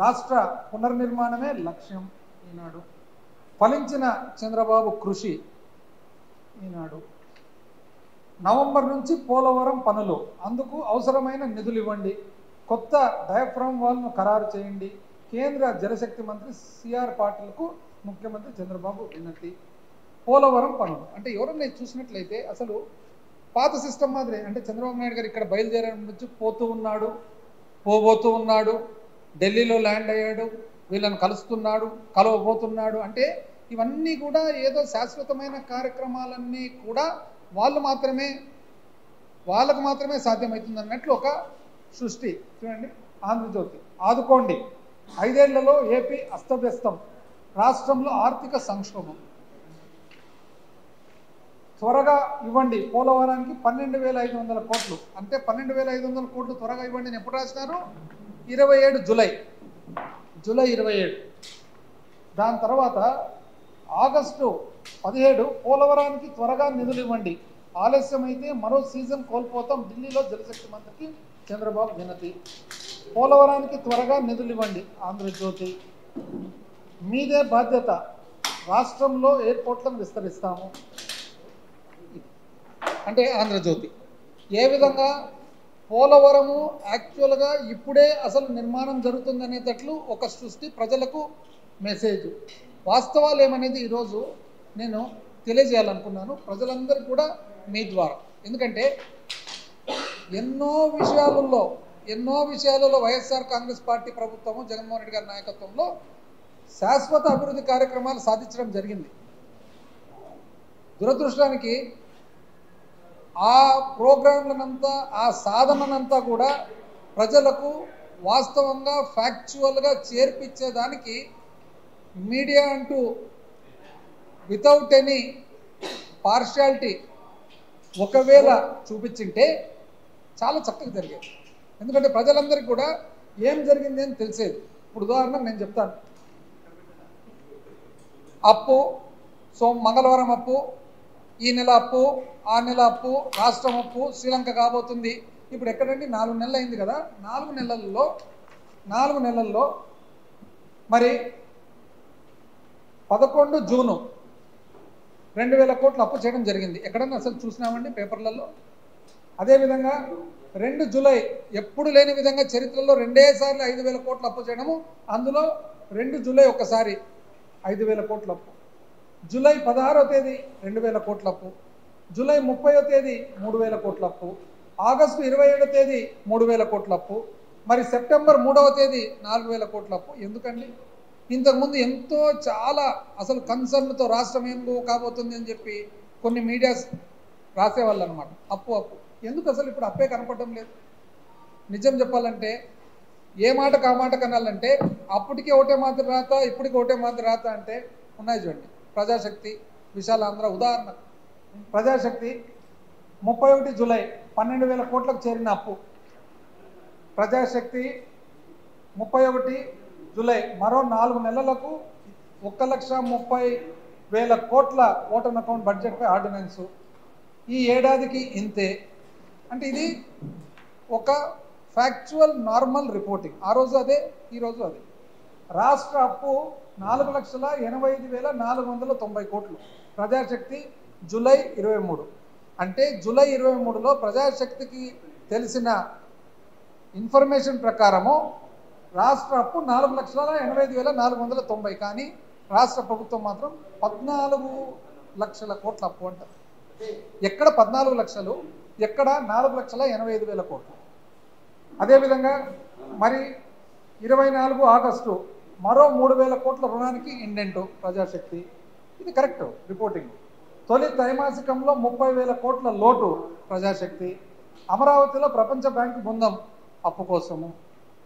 రాష్ట్ర పునర్నిర్మాణమే లక్ష్యం ఈనాడు. ఫలించిన చంద్రబాబు కృషి ఈనాడు. నవంబర్ నుంచి పోలవరం పనులు, అందుకు అవసరమైన నిధులు ఇవ్వండి, కొత్త డయాఫ్రామ్ వాల్ను ఖరారు చేయండి, కేంద్ర జలశక్తి మంత్రి సిఆర్ పాటిల్కు ముఖ్యమంత్రి చంద్రబాబు వినతి. పోలవరం పనులు అంటే ఎవరన్నా చూసినట్లయితే అసలు పాత సిస్టమ్ మాదిరి, అంటే చంద్రబాబు నాయుడు గారు ఇక్కడ బయలుదేరడం నుంచి పోతూ ఉన్నాడు, పోబోతూ ఉన్నాడు, ఢిల్లీలో ల్యాండ్ అయ్యాడు, వీళ్ళని కలుస్తున్నాడు, కలవబోతున్నాడు. అంటే ఇవన్నీ కూడా ఏదో శాశ్వతమైన కార్యక్రమాలన్నీ కూడా వాళ్ళకు మాత్రమే సాధ్యమవుతుంది అన్నట్లు ఒక సృష్టి. చూడండి, ఆంధ్రజ్యోతి ఆదుకోండి, 5 ఏళ్లలో ఏపీ అస్తవ్యస్తం, రాష్ట్రంలో ఆర్థిక సంక్షోభం, త్వరగా ఇవ్వండి పోలవరానికి 12,500 కోట్లు. అంటే 12,500 కోట్లు త్వరగా ఇవ్వండి అని ఎప్పుడు రాసినారు? 27 జూలై 27. దాని తర్వాత ఆగస్టు 17 పోలవరానికి త్వరగా నిధులు ఇవ్వండి, ఆలస్యమైతే మరో సీజన్ కోల్పోతాం, ఢిల్లీలో జలశక్తి మంత్రికి చంద్రబాబు వినతి. పోలవరానికి త్వరగా నిధులు ఇవ్వండి, ఆంధ్రజ్యోతి. మీదే బాధ్యత, రాష్ట్రంలో ఎయిర్పోర్ట్లను విస్తరిస్తాము. అంటే ఆంధ్రజ్యోతి ఏ విధంగా పోలవరము యాక్చువల్గా ఇప్పుడే అసలు నిర్మాణం జరుగుతుందనేటట్లు ఒక సృష్టి, ప్రజలకు మెసేజ్. వాస్తవాలు ఏమనేది ఈరోజు నేను తెలియజేయాలనుకున్నాను ప్రజలందరికీ కూడా మీ ద్వారా. ఎందుకంటే ఎన్నో విషయాలలో వైఎస్ఆర్ కాంగ్రెస్ పార్టీ ప్రభుత్వము జగన్మోహన్ రెడ్డి గారి నాయకత్వంలో శాశ్వత అభివృద్ధి కార్యక్రమాలు సాధించడం జరిగింది. దురదృష్టానికి ఆ ప్రోగ్రాంలనంతా, ఆ సాధననంతా కూడా ప్రజలకు వాస్తవంగా ఫ్యాక్చువల్గా చేర్పించేదానికి మీడియా అంటూ వితౌట్ ఎనీ పార్షియాలిటీ ఒకవేళ చూపించింటే చాలా చక్కగా జరిగేది. ఎందుకంటే ప్రజలందరికీ కూడా ఏం జరిగింది అని తెలిసేది. ఇప్పుడు ఉదాహరణకు నేను చెప్తాను, అప్పు మంగళవారం అప్పు, ఈ నెల అప్పు, ఆ నెల అప్పు, రాష్ట్రం అప్పు, శ్రీలంక కాబోతుంది. ఇప్పుడు ఎక్కడండి 4 నెలలు అయింది కదా, 4 నెలల్లో మరి 11 జూను 2,000 కోట్లు అప్పు చేయడం జరిగింది. ఎక్కడన్నా అసలు చూసినామండి పేపర్లలో? అదేవిధంగా 2 జూలై ఎప్పుడు లేని విధంగా చరిత్రలో 2 సార్లు 5,000 కోట్లు అప్పు చేయడము. అందులో 2 జూలై ఒకసారి 5,000 కోట్ల అప్పు, జూలై 16వ తేదీ 2,000 కోట్ల అప్పు, జూలై 30వ తేదీ 3,000 కోట్ల అప్పు, ఆగస్టు 27వ తేదీ 3,000 కోట్ల అప్పు, మరి సెప్టెంబర్ 3వ తేదీ 4,000 కోట్ల అప్పు. ఎందుకండి? ఇంతకుముందు ఎంతో చాలా అసలు కన్సర్న్తో రాష్ట్రం ఏం కాబోతుంది అని చెప్పి కొన్ని మీడియాస్ రాసేవాళ్ళు అనమాట. అప్పు ఎందుకు అసలు ఇప్పుడు అప్పే కనపడడం లేదు? నిజం చెప్పాలంటే ఏ మాట కా మాట కనాలంటే అప్పటికి ఒకటే మాత్రం రాత, ఇప్పటికి ఒకటే మాత్రం రాత అంటే ఉన్నాయి చూడండి. ప్రజాశక్తి, విశాలాంధ్ర ఉదాహరణ. ప్రజాశక్తి 31 జూలై 12,000 కోట్లకు చేరిన అప్పు. ప్రజాశక్తి 31 జూలై మరో 4 నెలలకు 1,30,000 కోట్ల ఓటన్ అకౌంట్ బడ్జెట్పై ఆర్డినెన్సు. ఈ ఏడాదికి ఇంతే. అంటే ఇది ఒక ఫ్యాక్చువల్ నార్మల్ రిపోర్టింగ్. ఆ రోజు అదే, ఈరోజు అదే. రాష్ట్ర అప్పు 4,85,490 కోట్లు. ప్రజాశక్తి జూలై 23. అంటే జూలై 23లో ప్రజాశక్తికి తెలిసిన ఇన్ఫర్మేషన్ ప్రకారము రాష్ట్ర అప్పు 4,85,490. కానీ రాష్ట్ర ప్రభుత్వం మాత్రం 14 లక్షల కోట్ల అప్పు అంటారు. ఎక్కడ 14 లక్షలు, ఎక్కడ 4,85,000 కోట్లు. అదేవిధంగా మరి 24 ఆగస్టు మరో 3,000 కోట్ల రుణానికి ఇండెంటు ప్రజాశక్తి. ఇది కరెక్ట్ రిపోర్టింగ్. తొలి త్రైమాసికంలో 30,000 కోట్ల లోటు ప్రజాశక్తి. అమరావతిలో ప్రపంచ బ్యాంకు బృందం అప్పు కోసము.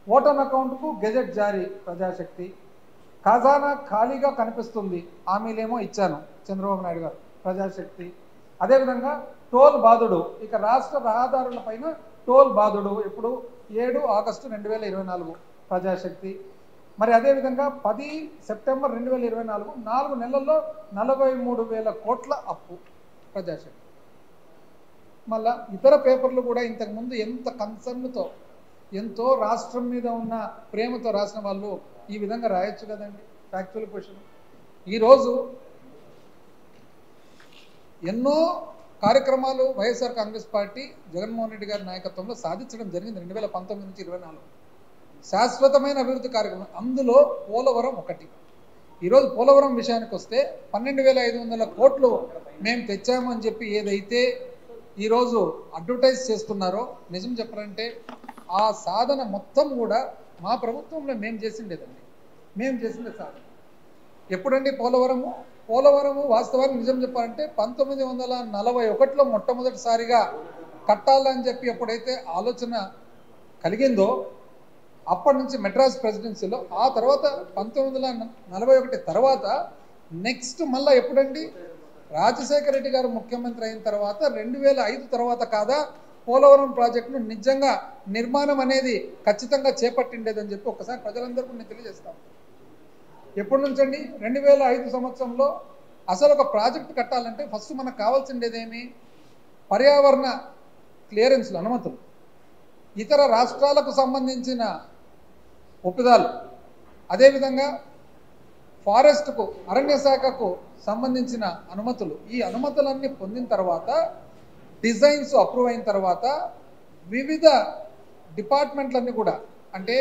ఓటన్ అకౌంట్కు గెజెట్ జారీ ప్రజాశక్తి. ఖజానా ఖాళీగా కనిపిస్తుంది, హామీలేమో ఇచ్చాను చంద్రబాబు నాయుడు గారు ప్రజాశక్తి. అదేవిధంగా టోల్ బాధుడు, ఇక రాష్ట్ర రహదారుల పైన టోల్ బాధుడు ఇప్పుడు 7 ఆగస్టు 2024 ప్రజాశక్తి. మరి అదేవిధంగా 10 సెప్టెంబర్ 2024 4 నెలల్లో 43,000 కోట్ల అప్పు ప్రజాశక్తి. మళ్ళా ఇతర పేపర్లు కూడా ఇంతకుముందు ఎంత కన్సర్న్తో ఎంతో రాష్ట్రం మీద ఉన్న ప్రేమతో రాసిన వాళ్ళు ఈ విధంగా రాయొచ్చు కదండి. Factual question. ఈరోజు ఎన్నో కార్యక్రమాలు వైఎస్ఆర్ కాంగ్రెస్ పార్టీ జగన్మోహన్ రెడ్డి గారి నాయకత్వంలో సాధించడం జరిగింది 2019 నుంచి 24 శాశ్వతమైన అభివృద్ధి కార్యక్రమం. అందులో పోలవరం ఒకటి. ఈరోజు పోలవరం విషయానికి వస్తే 12,500 కోట్లు మేము తెచ్చాము అని చెప్పి ఏదైతే ఈరోజు అడ్వర్టైజ్ చేస్తున్నారో, నిజం చెప్పాలంటే ఆ సాధన మొత్తం కూడా మా ప్రభుత్వంలో మేము చేసిండేదండి. మేము చేసిండే సాధన ఎప్పుడండి? పోలవరము వాస్తవానికి నిజం చెప్పాలంటే 1941లో మొట్టమొదటిసారిగా కట్టాలని చెప్పి ఎప్పుడైతే ఆలోచన కలిగిందో అప్పటి నుంచి మెడ్రాస్ ప్రెసిడెన్సీలో, ఆ తర్వాత 1941 తర్వాత నెక్స్ట్ మళ్ళీ ఎప్పుడండి? రాజశేఖర రెడ్డి గారు ముఖ్యమంత్రి అయిన తర్వాత 2005 తర్వాత కాదా పోలవరం ప్రాజెక్టును నిజంగా నిర్మాణం అనేది ఖచ్చితంగా చేపట్టిండేదని చెప్పి ఒకసారి ప్రజలందరికీ నేను తెలియజేస్తాను. ఎప్పటి నుంచండి? 2005 సంవత్సరంలో అసలు ఒక ప్రాజెక్టు కట్టాలంటే ఫస్ట్ మనకు కావాల్సిండేదేమి? పర్యావరణ క్లియరెన్స్లు, అనుమతులు, ఇతర రాష్ట్రాలకు సంబంధించిన ఒప్పుదాలు, అదేవిధంగా ఫారెస్ట్కు, అరణ్య శాఖకు సంబంధించిన అనుమతులు. ఈ అనుమతులన్నీ పొందిన తర్వాత, డిజైన్స్ అప్రూవ్ అయిన తర్వాత వివిధ డిపార్ట్మెంట్లన్నీ కూడా, అంటే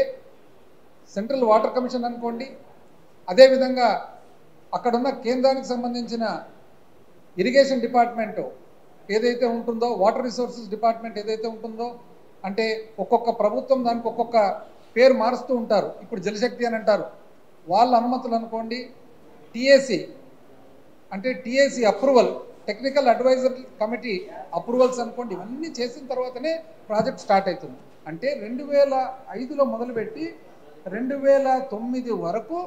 సెంట్రల్ వాటర్ కమిషన్ అనుకోండి, అదేవిధంగా అక్కడున్న కేంద్రానికి సంబంధించిన ఇరిగేషన్ డిపార్ట్మెంటు ఏదైతే ఉంటుందో, వాటర్ రిసోర్సెస్ డిపార్ట్మెంట్ ఏదైతే ఉంటుందో, అంటే ఒక్కొక్క ప్రభుత్వం దానికి ఒక్కొక్క పేరు మారుస్తూ ఉంటారు. ఇప్పుడు జలశక్తి అని అంటారు. వాళ్ళ అనుమతులు అనుకోండి, టీఏసీ అంటే TAC approval, technical advisor committee approvals అనుకోండి. ఇవన్నీ చేసిన తర్వాతనే ప్రాజెక్ట్ స్టార్ట్ అవుతుంది. అంటే 2005లో మొదలుపెట్టి 2009 వరకు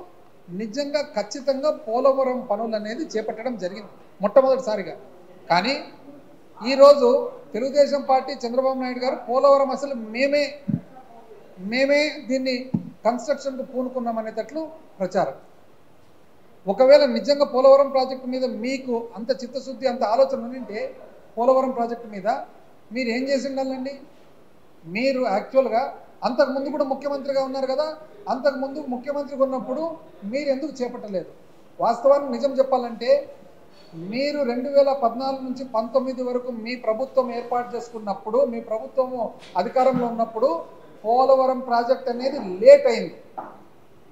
నిజంగా ఖచ్చితంగా పోలవరం పనులు అనేది చేపట్టడం జరిగింది మొట్టమొదటిసారిగా. కానీ ఈరోజు తెలుగుదేశం పార్టీ, చంద్రబాబు నాయుడు గారు పోలవరం అసలు మేమే దీన్ని కన్స్ట్రక్షన్కు పూనుకున్నామనేటట్లు ప్రచారం. ఒకవేళ నిజంగా పోలవరం ప్రాజెక్టు మీద మీకు అంత చిత్తశుద్ధి, అంత ఆలోచన ఉంటే పోలవరం ప్రాజెక్టు మీద మీరు ఏం చేసి ఉండాలండి? మీరు యాక్చువల్గా అంతకుముందు కూడా ముఖ్యమంత్రిగా ఉన్నారు కదా, అంతకుముందు ముఖ్యమంత్రిగా ఉన్నప్పుడు మీరు ఎందుకు చేపట్టలేదు? వాస్తవానికి నిజం చెప్పాలంటే మీరు 2014 నుంచి 19 వరకు మీ ప్రభుత్వం ఏర్పాటు చేసుకున్నప్పుడు, మీ ప్రభుత్వము అధికారంలో ఉన్నప్పుడు పోలవరం ప్రాజెక్ట్ అనేది లేట్ అయింది.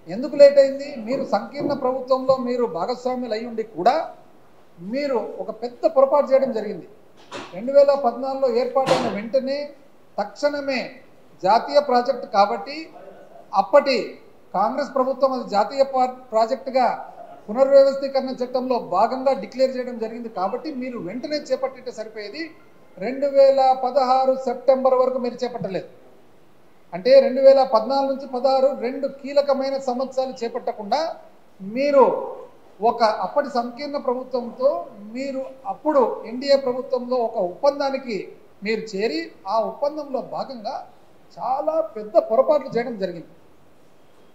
ఎందుకు లేట్ అయింది? మీరు సంకీర్ణ ప్రభుత్వంలో మీరు భాగస్వాములు అయి ఉండి కూడా మీరు ఒక పెద్ద పొరపాటు చేయడం జరిగింది. 2014లో ఏర్పాటైన వెంటనే తక్షణమే జాతీయ ప్రాజెక్టు కాబట్టి అప్పటి కాంగ్రెస్ ప్రభుత్వం అది జాతీయ ప్రాజెక్టుగా పునర్వ్యవస్థీకరణ చట్టంలో భాగంగా డిక్లేర్ చేయడం జరిగింది. కాబట్టి మీరు వెంటనే చేపట్టితే సరిపోయేది. 2016 సెప్టెంబర్ వరకు మీరు చేపట్టలేదు. అంటే 2014 నుంచి 16 2 కీలకమైన సంవత్సరాలు చేపట్టకుండా మీరు అప్పటి సంకీర్ణ ప్రభుత్వంతో మీరు అప్పుడు ఎన్డీఏ ప్రభుత్వంలో ఒక ఒప్పందానికి మీరు చేరి ఆ ఒప్పందంలో భాగంగా చాలా పెద్ద పొరపాట్లు చేయడం జరిగింది.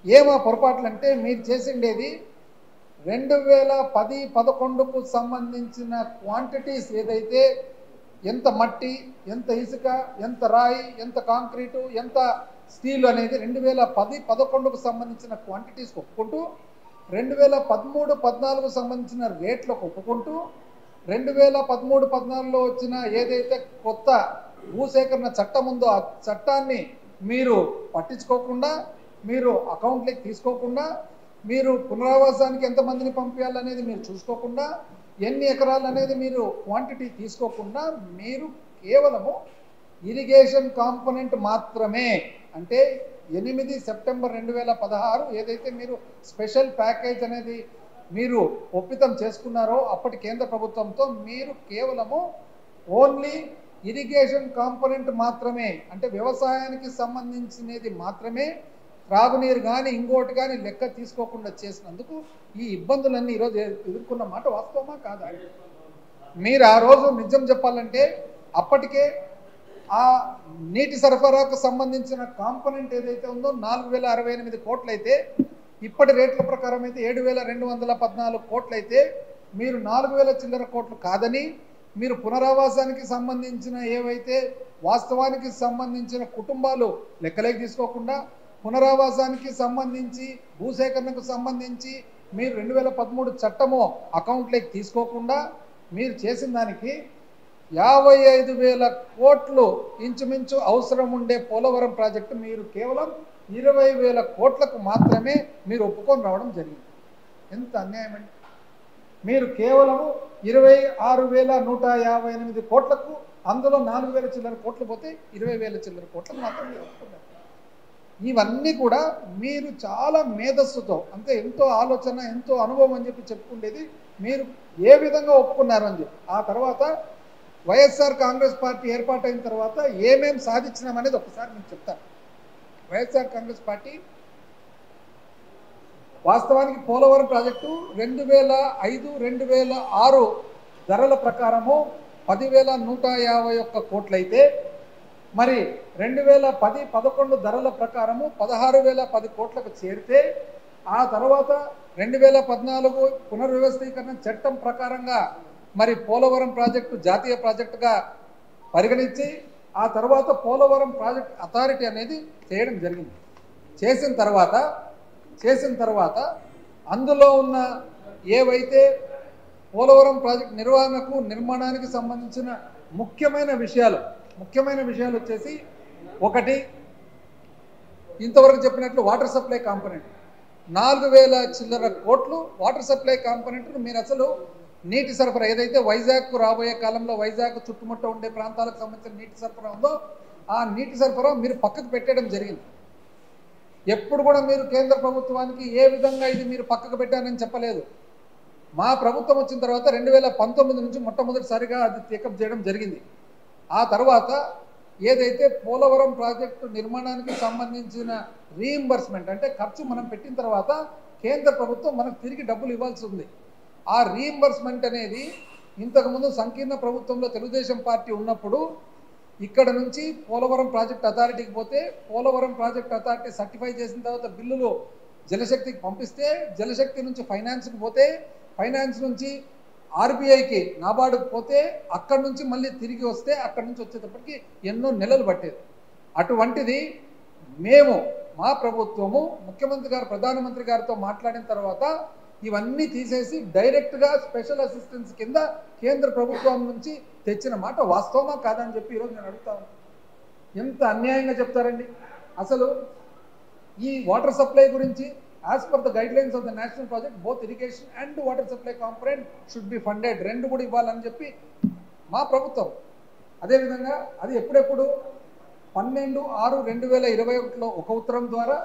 ఏమా పొరపాట్లు అంటే మీరు చేసిండేది 2010-11కు సంబంధించిన క్వాంటిటీస్ ఏదైతే, ఎంత మట్టి, ఎంత ఇసుక, ఎంత రాయి, ఎంత కాంక్రీటు, ఎంత స్టీల్ అనేది 2010-11కు సంబంధించిన క్వాంటిటీస్కి ఒప్పుకుంటూ, 2013-14కు సంబంధించిన రేట్లకు ఒప్పుకుంటూ, 2013-14లో వచ్చిన ఏదైతే కొత్త భూసేకరణ చట్టం ఉందో ఆ చట్టాన్ని మీరు పట్టించుకోకుండా, మీరు అకౌంట్లోకి తీసుకోకుండా, మీరు పునరావాసానికి ఎంతమందిని పంపించాలనేది మీరు చూసుకోకుండా, ఎన్ని ఎకరాలు అనేది మీరు క్వాంటిటీ తీసుకోకుండా, మీరు కేవలము ఇరిగేషన్ కాంపోనెంట్ మాత్రమే, అంటే 8 సెప్టెంబర్ 2016 ఏదైతే మీరు స్పెషల్ ప్యాకేజ్ అనేది మీరు ఒప్పితం చేసుకున్నారో అప్పటి కేంద్ర ప్రభుత్వంతో, మీరు కేవలము ఓన్లీ ఇరిగేషన్ కాంపోనెంట్ మాత్రమే, అంటే వ్యవసాయానికి సంబంధించినది మాత్రమే, త్రాగునీరు కానీ ఇంకోటి కానీ లెక్క తీసుకోకుండా చేసినందుకు ఈ ఇబ్బందులన్నీ ఈరోజు ఎదుర్కొన్న మాట వాస్తవమా కాదా? మీరు ఆ రోజు నిజం చెప్పాలంటే అప్పటికే ఆ నీటి సరఫరాకు సంబంధించిన కాంపోనెంట్ ఏదైతే ఉందో 4,068 కోట్లు అయితే, ఇప్పటి రేట్ల ప్రకారం అయితే 7,214 కోట్లు అయితే, మీరు 4,000 చిల్లర కోట్లు కాదని మీరు పునరావాసానికి సంబంధించిన ఏవైతే వాస్తవానికి సంబంధించిన కుటుంబాలు లెక్కలేకి తీసుకోకుండా, పునరావాసానికి సంబంధించి భూసేకరణకు సంబంధించి మీరు 2013 చట్టము అకౌంట్లోకి తీసుకోకుండా మీరు చేసిన దానికి 55,000 కోట్లు ఇంచుమించు అవసరం ఉండే పోలవరం ప్రాజెక్టు మీరు కేవలం 20,000 కోట్లకు మాత్రమే మీరు ఒప్పుకొని రావడం జరిగింది. ఎంత అన్యాయం అండి! మీరు కేవలము 26,158 కోట్లకు, అందులో 4,000 చిల్లర కోట్లు పోతే 20,000 చిల్లర కోట్లకు మాత్రమే ఒప్పుకున్నారు. ఇవన్నీ కూడా మీరు చాలా మేధస్సుతో, అంటే ఎంతో ఆలోచన, ఎంతో అనుభవం అని చెప్పి చెప్పుకునేది మీరు ఏ విధంగా ఒప్పుకున్నారు అని చెప్పి. ఆ తర్వాత వైఎస్ఆర్ కాంగ్రెస్ పార్టీ ఏర్పాటైన తర్వాత ఏమేం సాధించినామనేది ఒకసారి మీకు చెప్తాను. వైఎస్ఆర్ కాంగ్రెస్ పార్టీ వాస్తవానికి పోలవరం ప్రాజెక్టు 2005-2006 ధరల ప్రకారము 10,151 కోట్లయితే, మరి 2010-11 ధరల ప్రకారము 16,010 కోట్లకు చేరితే, ఆ తర్వాత 2014 పునర్వ్యవస్థీకరణ చట్టం ప్రకారంగా మరి పోలవరం ప్రాజెక్టు జాతీయ ప్రాజెక్టుగా పరిగణించి, ఆ తర్వాత పోలవరం ప్రాజెక్ట్ అథారిటీ అనేది చేయడం జరిగింది. చేసిన తర్వాత అందులో ఉన్న ఏవైతే పోలవరం ప్రాజెక్ట్ నిర్వహణకు, నిర్మాణానికి సంబంధించిన ముఖ్యమైన విషయాలు వచ్చేసి, ఒకటి ఇంతవరకు చెప్పినట్లు వాటర్ సప్లై కాంపోనెంట్ 4,000 చిల్లర కోట్లు వాటర్ సప్లై కాంపోనెంట్ను మీరు అసలు నీటి సరఫరా ఏదైతే వైజాగ్కు రాబోయే కాలంలో వైజాగ్ చుట్టుముట్ట ఉండే ప్రాంతాలకు సంబంధించిన నీటి సరఫరా ఉందో ఆ నీటి సరఫరా మీరు పక్కకు పెట్టడం జరిగింది. ఎప్పుడు కూడా మీరు కేంద్ర ప్రభుత్వానికి ఏ విధంగా ఇది మీరు పక్కకు పెట్టారని చెప్పలేదు. మా ప్రభుత్వం వచ్చిన తర్వాత 2019 నుంచి మొట్టమొదటిసారిగా అది టేకప్ చేయడం జరిగింది. ఆ తర్వాత ఏదైతే పోలవరం ప్రాజెక్టు నిర్మాణానికి సంబంధించిన రీయింబర్స్మెంట్, అంటే ఖర్చు మనం పెట్టిన తర్వాత కేంద్ర ప్రభుత్వం మనకు తిరిగి డబ్బులు ఇవ్వాల్సి ఉంది. ఆ రీయింబర్స్మెంట్ అనేది ఇంతకుముందు సంకీర్ణ ప్రభుత్వంలో తెలుగుదేశం పార్టీ ఉన్నప్పుడు ఇక్కడ నుంచి పోలవరం ప్రాజెక్ట్ అథారిటీకి పోతే, పోలవరం ప్రాజెక్ట్ అథారిటీ సర్టిఫై చేసిన తర్వాత బిల్లులు జలశక్తికి పంపిస్తే, జలశక్తి నుంచి ఫైనాన్స్కి పోతే, ఫైనాన్స్ నుంచి ఆర్బీఐకి నాబార్డుకు పోతే, అక్కడి నుంచి మళ్ళీ తిరిగి వస్తే, అక్కడి నుంచి వచ్చేటప్పటికి ఎన్నో నెలలు పట్టేది. అటువంటిది మేము మా ప్రభుత్వము ముఖ్యమంత్రి గారు ప్రధానమంత్రి గారితో మాట్లాడిన తర్వాత ఇవన్నీ తీసేసి డైరెక్ట్గా స్పెషల్ అసిస్టెన్స్ కింద కేంద్ర ప్రభుత్వం నుంచి తెచ్చిన మాట వాస్తవమా కాదని చెప్పి ఈరోజు నేను అడుగుతాను. ఎంత అన్యాయంగా చెప్తారండి! అసలు ఈ వాటర్ సప్లై గురించి as per the guidelines of the national project both irrigation and water supply component should be funded, రెండు కూడా ఇవ్వాలని చెప్పి మా ప్రభుత్వం. అదేవిధంగా అది ఎప్పుడెప్పుడు 12/6/2021లో ఒక ఉత్తరం ద్వారా,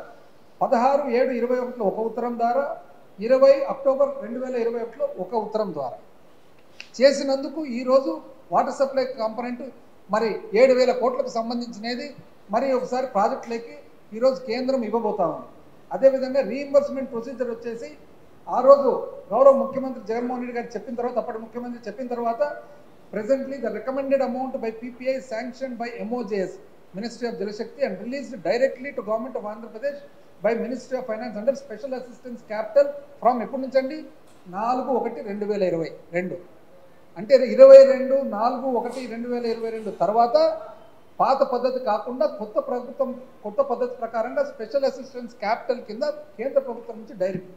16/7/21లో ఒక ఉత్తరం ద్వారా, 20 అక్టోబర్ 2021లో ఒక ఉత్తరం ద్వారా చేసినందుకు ఈరోజు వాటర్ సప్లై కాంపోనెంట్ మరి 7,000 కోట్లకు సంబంధించినది మరి ఒకసారి ప్రాజెక్టులకి ఈరోజు కేంద్రం ఇవ్వబోతా ఉంది. అదేవిధంగా రీయింబర్స్మెంట్ ప్రొసీజర్ వచ్చేసి ఆ రోజు గౌరవ ముఖ్యమంత్రి జగన్మోహన్ రెడ్డి గారు చెప్పిన తర్వాత, అప్పటి ముఖ్యమంత్రి చెప్పిన తర్వాత, presently the recommended amount by PPI sanctioned by MOJS Ministry of Jal Shakti and released directly to Government of Andhra Pradesh by Ministry of Finance under Special Assistance Capital from ఎప్పటి నుంచి అండి 4/1/2022 అంటే 22/4/1/2022 తర్వాత పాత పద్ధతి కాకుండా కొత్త పద్ధతి ప్రకారంగా స్పెషల్ అసిస్టెన్స్ క్యాపిటల్ కింద కేంద్ర ప్రభుత్వం నుంచి డైరెక్ట్